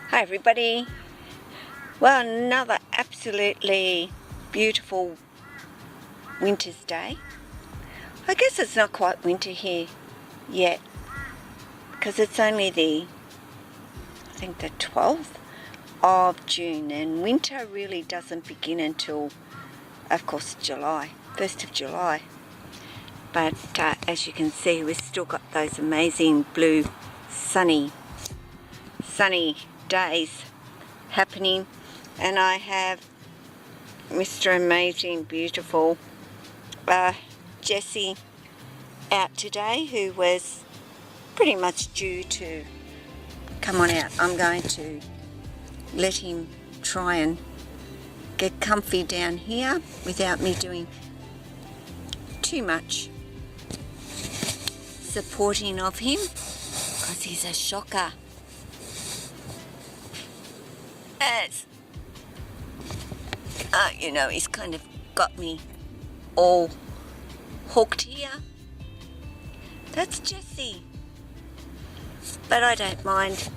Hi everybody. Well, another absolutely beautiful winter's day. I guess it's not quite winter here yet because it's only the 12th of June, and winter really doesn't begin until, of course, July, 1st of July. But as you can see, we've still got those amazing blue sunny days happening, and I have Mr. Amazing Beautiful Jesse out today, who was pretty much due to come on out. I'm going to let him try and get comfy down here without me doing too much supporting of him, because he's a shocker. As he's kind of got me all hooked here. That's Jesse, but I don't mind.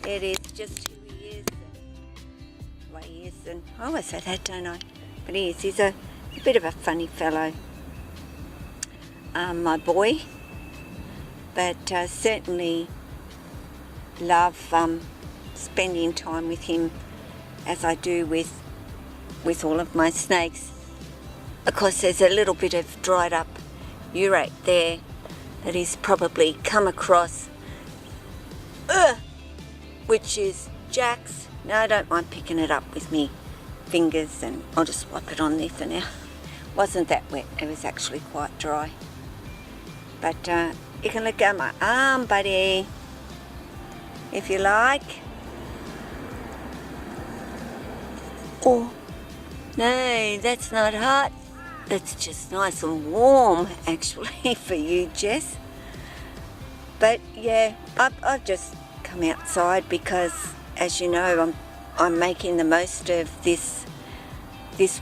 It is just who he is, and the way he is, and I always say that, don't I? But he's a bit of a funny fellow, my boy, but certainly love spending time with him, as I do with all of my snakes. Of course, there's a little bit of dried up urate there that he's probably come across, which is Jack's. No, I don't mind picking it up with me fingers, and I'll just wipe it on there for now. Wasn't that wet, it was actually quite dry. But you can let go of my arm, buddy, if you like. Oh, no, that's not hot. That's just nice and warm, actually, for you, Jess. But yeah, I've just come outside because, as you know, I'm making the most of this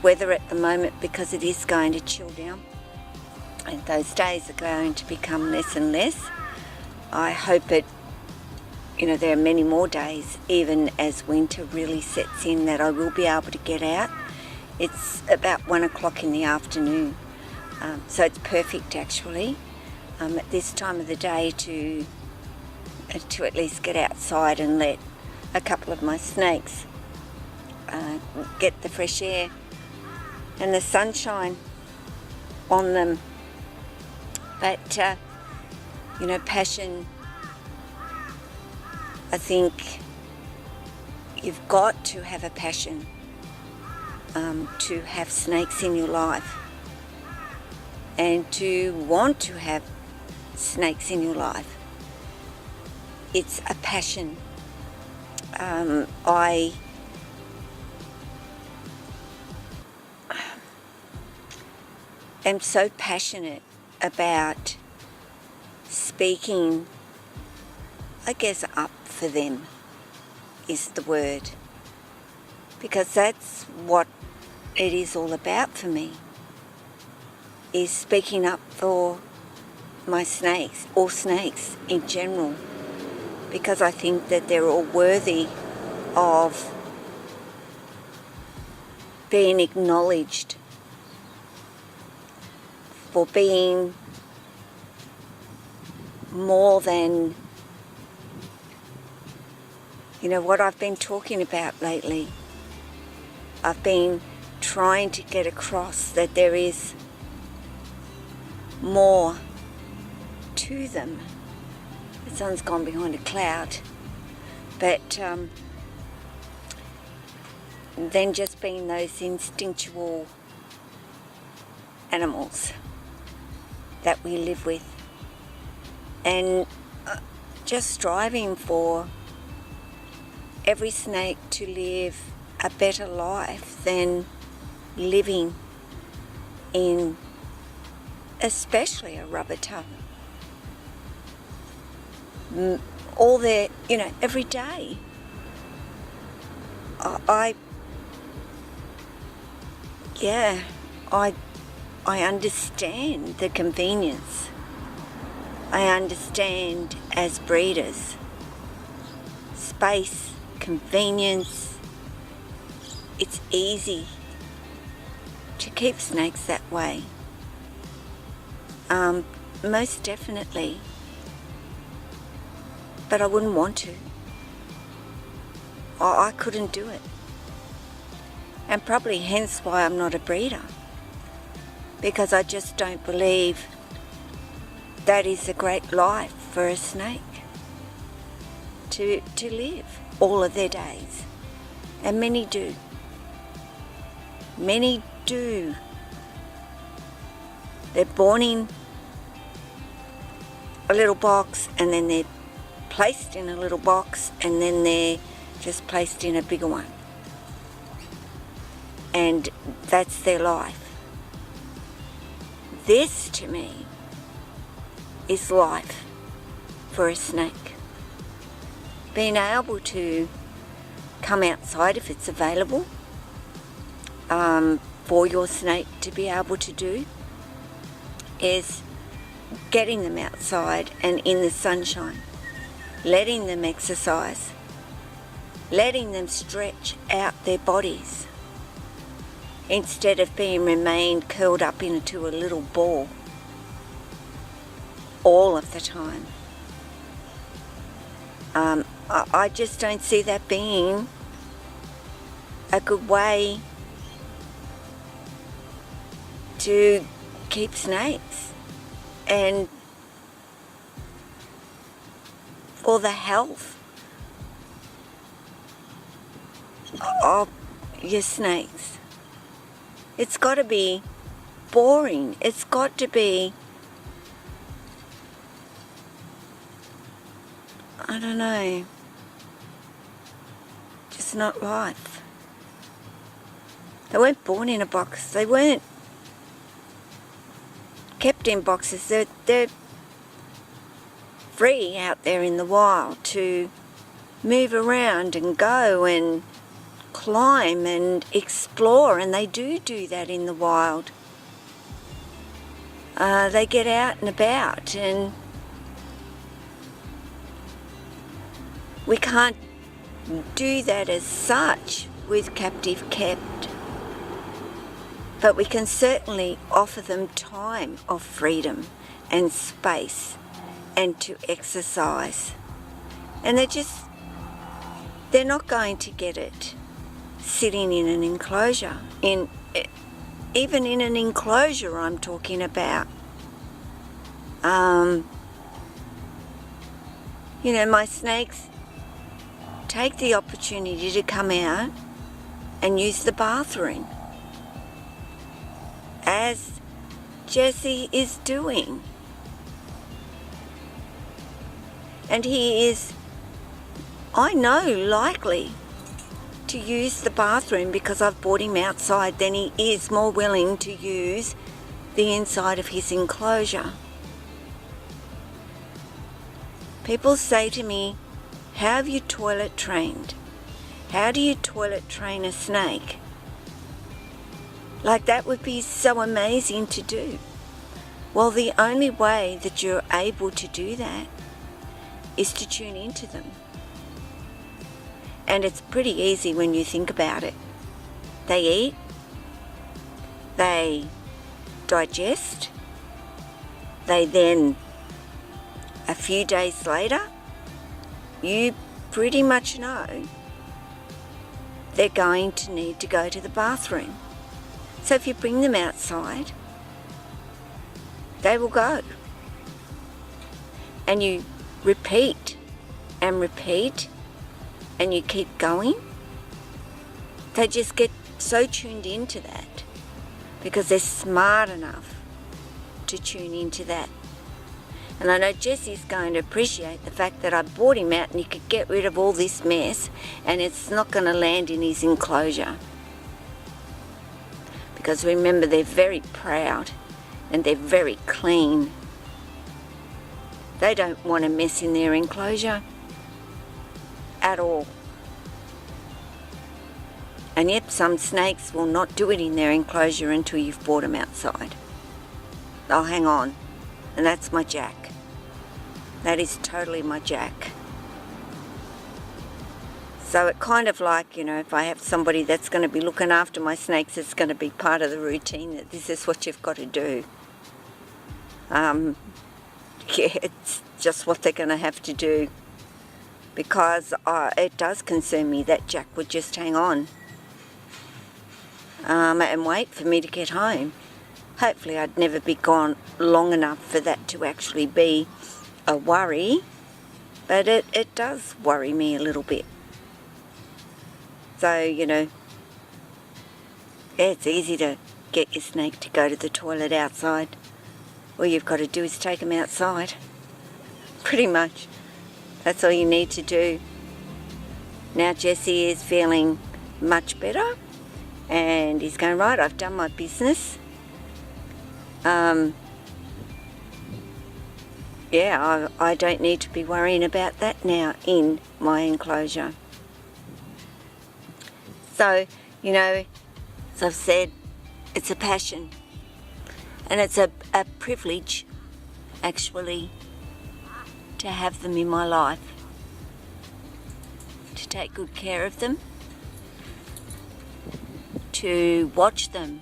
weather at the moment, because it is going to chill down, and those days are going to become less and less. I hope there are many more days, even as winter really sets in, that I will be able to get out. It's about 1 o'clock in the afternoon, so it's perfect actually at this time of the day to at least get outside and let a couple of my snakes get the fresh air and the sunshine on them. But passion, I think you've got to have a passion to have snakes in your life, and to want to have snakes in your life. It's a passion. I am so passionate about speaking, I guess, up for them is the word, because that's what it is all about for me, is speaking up for my snakes, or snakes in general, because I think that they're all worthy of being acknowledged for being more than what I've been talking about lately. I've been trying to get across that there is more to them. The sun's gone behind a cloud, but than just being those instinctual animals that we live with, and just striving for every snake to live a better life than living in especially a rubber tub all their every day. I understand the convenience. I understand, as breeders, space convenience. It's easy to keep snakes that way. Most definitely. But I wouldn't want to. I couldn't do it. And probably hence why I'm not a breeder. Because I just don't believe that is a great life for a snake to live all of their days. And many do. Many do. They're born in a little box, and then they're placed in a little box, and then they're just placed in a bigger one. And that's their life. This, to me, is life for a snake. Being able to come outside if it's available for your snake to be able to do is getting them outside and in the sunshine, letting them exercise, letting them stretch out their bodies instead of being remained curled up into a little ball all of the time. I just don't see that being a good way to keep snakes and for the health of your snakes. It's got to be boring. It's got to be, I don't know, just not life. They weren't born in a box. They weren't kept in boxes. They're free out there in the wild to move around and go and climb and explore, and they do that in the wild. They get out and about, and we can't do that as such with captive kept, but we can certainly offer them time of freedom and space and to exercise. And they're not going to get it sitting in an enclosure. Even in an enclosure I'm talking about. My snakes take the opportunity to come out and use the bathroom, as Jesse is doing. And he is, I know, likely to use the bathroom because I've brought him outside. Then he is more willing to use the inside of his enclosure. People say to me, how have you toilet trained? How do you toilet train a snake? Like, that would be so amazing to do. Well, the only way that you're able to do that is to tune into them. And it's pretty easy when you think about it. They eat, they digest, they then, a few days later, you pretty much know they're going to need to go to the bathroom. So if you bring them outside, they will go. And you repeat and repeat, and you keep going. They just get so tuned into that because they're smart enough to tune into that. And I know Jesse's going to appreciate the fact that I brought him out and he could get rid of all this mess, and it's not going to land in his enclosure. Because remember, they're very proud and they're very clean. They don't want a mess in their enclosure at all. And yet some snakes will not do it in their enclosure until you've brought them outside. They'll hang on. And that's my Jack. That is totally my Jack. So it kind of like, you know, if I have somebody that's going to be looking after my snakes, it's going to be part of the routine that this is what you've got to do. Yeah, it's just what they're going to have to do, because it does concern me that Jack would just hang on and wait for me to get home. Hopefully I'd never be gone long enough for that to actually be a worry, but it does worry me a little bit. So, you know, it's easy to get your snake to go to the toilet outside. All you've got to do is take him outside. Pretty much. That's all you need to do. Now Jesse is feeling much better, and he's going, right, I've done my business. Yeah, I don't need to be worrying about that now in my enclosure. So, you know, as I've said, it's a passion, and it's a privilege, actually, to have them in my life, to take good care of them, to watch them,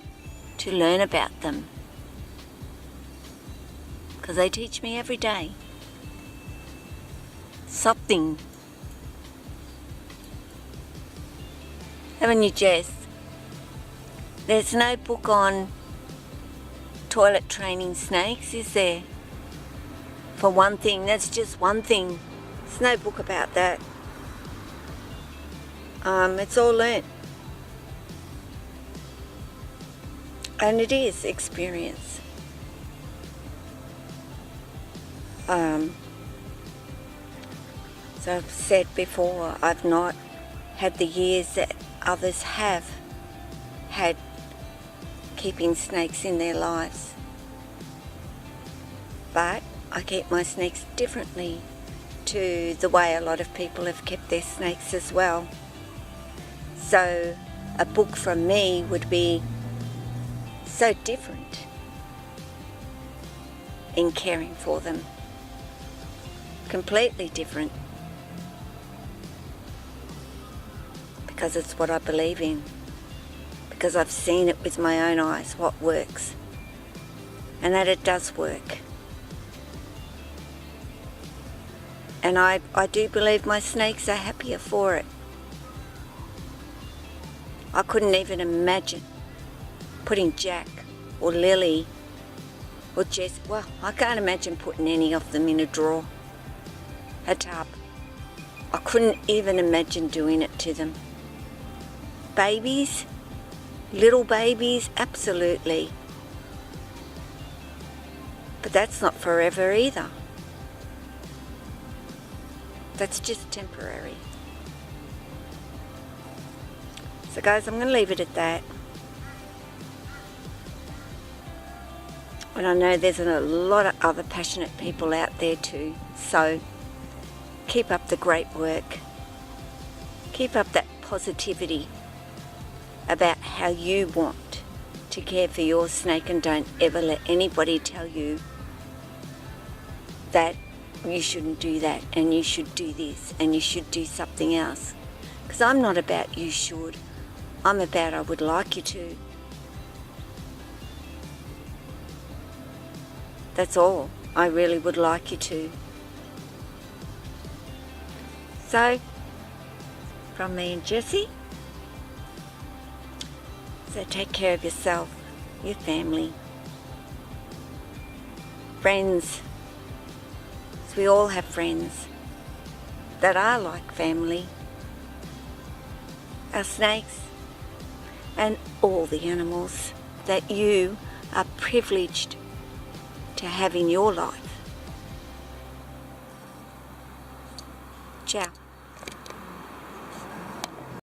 to learn about them, because they teach me every day something. Haven't you, Jess? There's no book on toilet training snakes, is there? For one thing, that's just one thing. There's no book about that. It's all learnt. And it is experience. So I've said before, I've not had the years that others have had keeping snakes in their lives. But I keep my snakes differently to the way a lot of people have kept their snakes as well. So a book from me would be so different in caring for them. Completely different. Because it's what I believe in. Because I've seen it with my own eyes, what works. And that it does work. And I do believe my snakes are happier for it. I couldn't even imagine putting Jack or Lily or Jess, well, I can't imagine putting any of them in a drawer, a tub. I couldn't even imagine doing it to them. Babies, little babies, absolutely. But that's not forever either. That's just temporary. So guys, I'm going to leave it at that. And I know there's a lot of other passionate people out there too. So keep up the great work. Keep up that positivity about how you want to care for your snake, and don't ever let anybody tell you that you shouldn't do that and you should do this and you should do something else. Because I'm not about you should. I'm about I would like you to. That's all. I really would like you to. So, from me and Jessie, so take care of yourself, your family, friends. So we all have friends that are like family. Our snakes and all the animals that you are privileged to have in your life.